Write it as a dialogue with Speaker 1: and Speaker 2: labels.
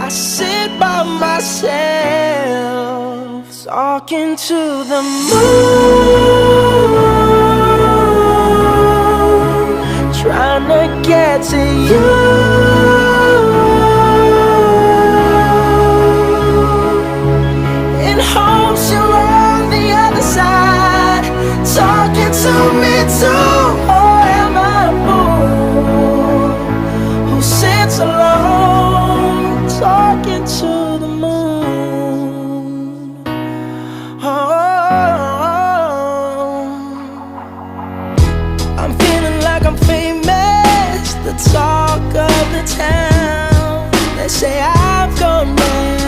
Speaker 1: I sit by myself, talking to the moon, trying to get to you. In hopes you're on the other side, talking to me too. Or am I a fool who sits alone, talking to the moon? Oh, I'm feeling like I'm famous, the talk of the town. They say I've gone mad.